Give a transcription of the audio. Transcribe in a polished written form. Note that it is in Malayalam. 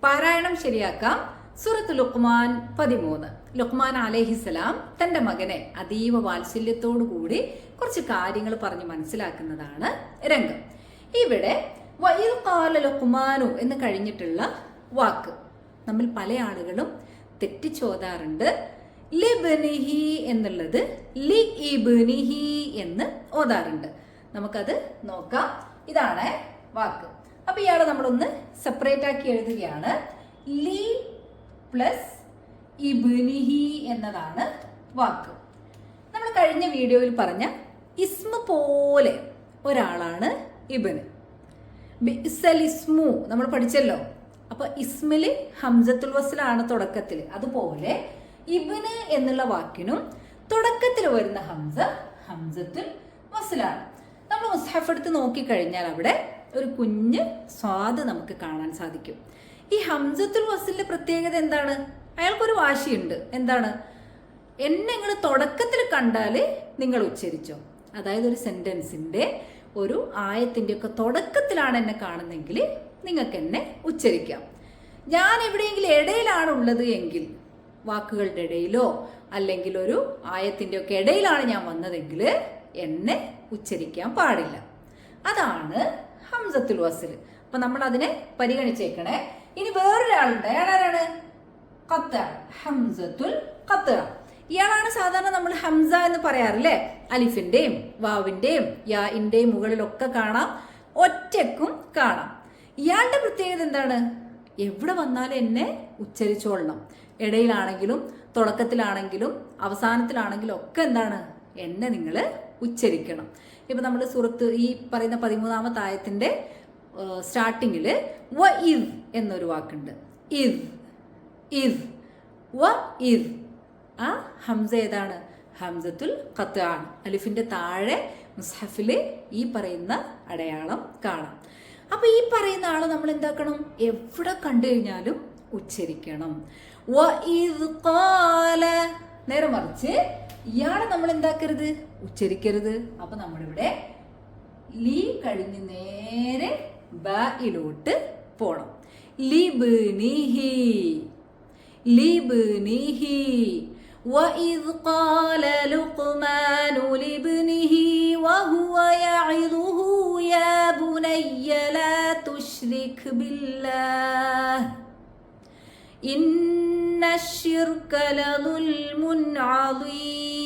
പാരായണം ശരിയാക്കാം. സൂറത്ത് ലുഖ്മാൻ 13. ലുഖ്മാൻ അലൈഹിസ്സലാം തന്റെ മകനെ അതീവ വാത്സല്യത്തോടു കൂടി കുറച്ച് കാര്യങ്ങൾ പറഞ്ഞ് മനസ്സിലാക്കുന്നതാണ് രംഗം. ഇവിടെ വഇദ് ഖാല ലുഖ്മാനു എന്ന് കഴിഞ്ഞിട്ടുള്ള വാക്ക് നമ്മൾ പല ആളുകളും തെറ്റിച്ചോതാറുണ്ട്. ലിബ്നിഹി എന്നുള്ളത് ലി ഇബ്നിഹി എന്ന് ഓതാറുണ്ട്. നമുക്കത് നോക്കാം. ഇതാണ് വാക്ക്. അപ്പൊ ഇയാളെ നമ്മളൊന്ന് സെപ്പറേറ്റ് ആക്കി എഴുതുകയാണ്. ലി പ്ലസ് ഇബ്നിഹി എന്നതാണ് വാക്ക്. നമ്മൾ കഴിഞ്ഞ വീഡിയോയിൽ പറഞ്ഞ ഇസ്മ പോലെ ഒരാളാണ് ഇബ്ന്. ബിഇസൽ ഇസ്മു നമ്മൾ പഠിച്ചല്ലോ. അപ്പൊ ഇസ്മില് ഹംസത്തുൽ വസ്ലാണ് തുടക്കത്തിൽ. അതുപോലെ ഇബ്ന് എന്നുള്ള വാക്കിനും തുടക്കത്തിൽ വരുന്ന ഹംസ ഹംസത്തുൽ വസ്ലാണ്. നമ്മൾ മുസ്ഹഫ് എടുത്ത് നോക്കിക്കഴിഞ്ഞാൽ അവിടെ ഒരു കുഞ്ഞ് സ്വാദ് നമുക്ക് കാണാൻ സാധിക്കും. ഈ ഹംസത്തുൽ വസ്ലിന്റെ പ്രത്യേകത എന്താണ്? അയാൾക്കൊരു വാശിയുണ്ട്. എന്താണ്? എന്നെ നിങ്ങൾ തുടക്കത്തിൽ കണ്ടാൽ നിങ്ങൾ ഉച്ചരിച്ചോ. അതായത് ഒരു സെന്റൻസിന്റെ ഒരു ആയത്തിന്റെ ഒക്കെ തുടക്കത്തിലാണ് എന്നെ കാണുന്നെങ്കിൽ നിങ്ങൾക്ക് എന്നെ ഉച്ചരിക്കാം. ഞാൻ എവിടെയെങ്കിലും ഇടയിലാണ് ഉള്ളത് എങ്കിൽ, വാക്കുകളുടെ ഇടയിലോ അല്ലെങ്കിൽ ഒരു ആയത്തിന്റെ ഒക്കെ ഇടയിലാണ് ഞാൻ വന്നതെങ്കിൽ എന്നെ ഉച്ചരിക്കാൻ പാടില്ല. അതാണ് ഹംസത്തുൽ വസ്ൽ. അപ്പൊ നമ്മൾ അതിനെ പരിഗണിച്ചേക്കണേ. ഇനി വേറൊരാളുണ്ട്. അയാളാരാണ്? ഖത്അ, ഹംസത്തുൽ ഖത്അ. ഇയാളാണ് സാധാരണ നമ്മൾ ഹംസ എന്ന് പറയാറില്ലേ? അലിഫിന്റെയും വാവിന്റെയും യാഇന്റെയും മുകളിലൊക്കെ കാണാം, ഒറ്റക്കും കാണാം. ഇയാളുടെ പ്രത്യേകത എന്താണ്? എവിടെ വന്നാലും എന്നെ ഉച്ചരിച്ചോളണം. ഇടയിലാണെങ്കിലും തുടക്കത്തിലാണെങ്കിലും അവസാനത്തിലാണെങ്കിലും ഒക്കെ എന്താണ്? എന്നെ നിങ്ങൾ ഉച്ചരിക്കണം. ഇപ്പൊ നമ്മൾ സൂറത്ത് ഈ പറയുന്ന 13-ാമത്തെ ആയത്തിന്റെ സ്റ്റാർട്ടിങ്ങില് വ ഇദ് എന്നൊരു വാക്കുണ്ട്. ഇദ് ഇദ് വ ഇദ്. ആ ഹംസ ഏതാണ്? ഹംസത്തുൽ ഖത്അ ആണ്. അലിഫിന്റെ താഴെ മുസ്ഹഫില് ഈ പറയുന്ന അടയാളം കാണാം. അപ്പൊ ഈ പറയുന്ന ആളെ നമ്മൾ എന്താക്കണം? എവിടെ കണ്ടു കഴിഞ്ഞാലും ഉച്ചരിക്കണം. വ ഇദ് ഖാല. നേരെ മറിച്ച് ഇയാളെ നമ്മൾ എന്താക്കരുത്? ഉച്ചരിക്കരുത്. അപ്പൊ നമ്മളിവിടെ ലി കഴിഞ്ഞ് നേരെ ബയിലോട്ട് പോണം. ലിബ്നിഹി ലിബ്നിഹി. وَإِذْ قَالَ لُقْمَانُ لِابْنِهِ وَهُوَ يَعِظُهُ يَا بُنَيَّ لَا تُشْرِكْ بِاللَّهِ إِنَّ الشِّرْكَ لَظُلْمٌ عَظِيمٌ.